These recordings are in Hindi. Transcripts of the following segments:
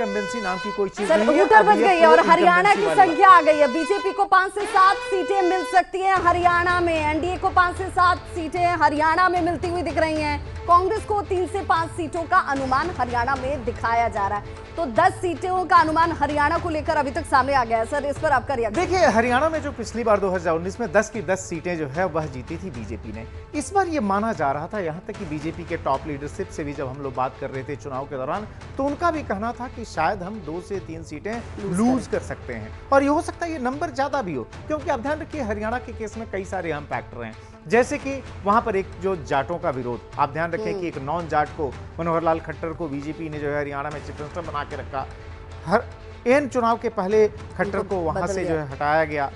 इनकम्बेंसी नाम की कोई चीज सर नहीं है। ऊटर बच गई है और pro हरियाणा की incumbency वाली संख्या आ गई है। बीजेपी को 5 से 7 सीटें मिल सकती हैं हरियाणा में, एनडीए को 5 से 7 सीटें हरियाणा में मिलती हुई दिख रही हैं, कांग्रेस को 3 से 5 सीटों का अनुमान हरियाणा में दिखाया जा रहा है। तो 10 सीटों का अनुमान हरियाणा को लेकर अभी तक सामने आ गया है। सर इस पर आपका रिएक्शन? देखिए, हरियाणा में जो पिछली बार 2019 में 10 की 10 सीटें जो है वह जीती थी बीजेपी ने। इस बार ये माना जा रहा था, यहां तक कि बीजेपी के टॉप लीडरशिप से भी जब हम लोग बात कर रहे थे चुनाव के दौरान, तो उनका भी कहना था कि शायद हम 2 से 3 सीटें लूज कर सकते हैं। और ये हो सकता है ये नंबर ज्यादा भी हो, क्योंकि आप ध्यान रखिए हरियाणा के केस में कई सारे अहम फैक्टर हैं। जैसे कि वहां पर एक जो जाटों का विरोध, आप ध्यान रखें कि एक नॉन जाट को, मनोहर लाल खट्टर को बीजेपी ने जो है हरियाणा में चीफ मिनिस्टर बना के रखा। हर एन चुनाव के पहले खट्टर को वहां से जो है हटाया गया।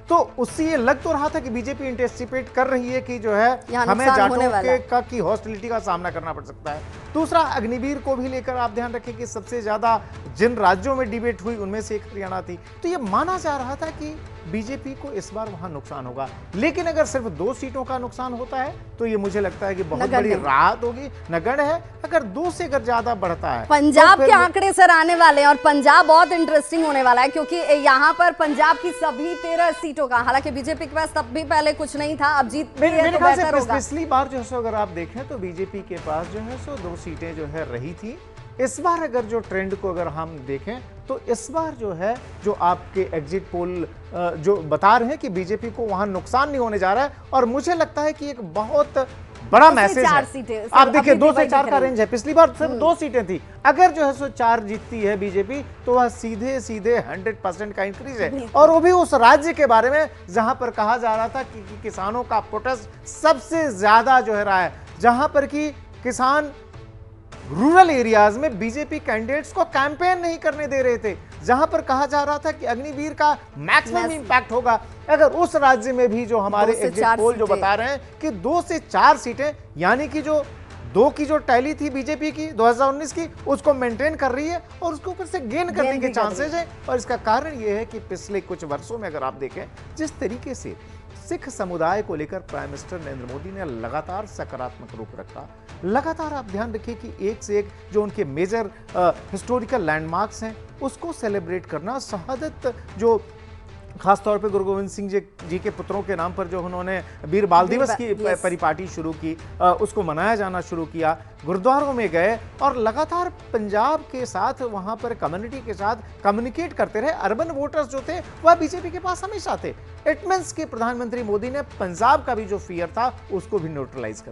तो उससे ये लग तो रहा था कि बीजेपी एंटिसिपेट कर रही है कि जो है हमें जाटों की हॉस्टिलिटी का सामना करना पड़ सकता है। दूसरा, अग्निवीर को भी लेकर आप ध्यान रखें कि सबसे ज्यादा जिन राज्यों में डिबेट हुई उनमें से एक हरियाणा थी। तो ये माना जा रहा था कि बीजेपी को इस बार वहां नुकसान होगा। लेकिन अगर सिर्फ 2 सीटों का नुकसान होता है तो ये मुझे लगता है कि बहुत बड़ी राहत होगी, नगण्य है। अगर 2 से अगर ज्यादा बढ़ता है, पंजाब के आंकड़े सर आने वाले हैं और पंजाब बहुत इंटरेस्टिंग होने वाला है, क्योंकि यहाँ पर पंजाब की सभी 13 सीटों का, हालांकि बीजेपी के पास तब भी पहले कुछ नहीं था, अब जीत मेरे ख्याल से पिछली बार जो है अगर आप देखें तो बीजेपी के पास जो है 2 सीटें जो है रही थी। इस बार अगर जो ट्रेंड को अगर हम देखें तो इस बार जो है जो आपके एग्जिट पोल जो बता रहे हैं कि बीजेपी को वहां नुकसान नहीं होने जा रहा है, और मुझे लगता है कि एक बहुत बड़ा मैसेज है। आप देखिए 2 से 4 का रेंज है, पिछली बार सिर्फ 2 सीटें थी। अगर जो है 4 जीतती है बीजेपी तो वह सीधे सीधे 100% का इंक्रीज है, और वो भी उस राज्य के बारे में जहां पर कहा जा रहा था कि किसानों का प्रोटेस्ट सबसे ज्यादा जो है रहा है, जहां पर कि किसान रूरल एरियाज में बीजेपी कैंडिडेट्स को कैंपेन नहीं करने दे रहे थे, जहां पर कहा जा रहा था कि अग्निवीर का मैक्सिमम इंपैक्ट होगा। अगर उस राज्य में भी जो हमारे एग्जिट पोल जो बता रहे हैं कि 2 से 4 सीटें, यानी कि जो 2 की जो टैली थी बीजेपी की 2019 की, उसको मेंटेन कर रही है और उसके ऊपर से गेन करने के चांसेस है। और इसका कारण यह है कि पिछले कुछ वर्षों में अगर आप देखें जिस तरीके से सिख समुदाय को लेकर प्राइम मिनिस्टर नरेंद्र मोदी ने लगातार सकारात्मक रुख रखा, लगातार आप ध्यान रखिए कि एक से एक जो उनके मेजर हिस्टोरिकल लैंडमार्क्स हैं उसको सेलिब्रेट करना, शहादत जो खासतौर पे गुरु गोविंद सिंह जी के पुत्रों के नाम पर जो उन्होंने वीर बाल दिवस की परिपाटी शुरू की, उसको मनाया जाना शुरू किया, गुरुद्वारों में गए और लगातार पंजाब के साथ वहां पर कम्युनिटी के साथ कम्युनिकेट करते रहे। अर्बन वोटर्स जो थे वह बीजेपी के पास हमेशा थे। इट मींस कि प्रधानमंत्री मोदी ने पंजाब का भी जो फियर था उसको भी न्यूट्रलाइज कर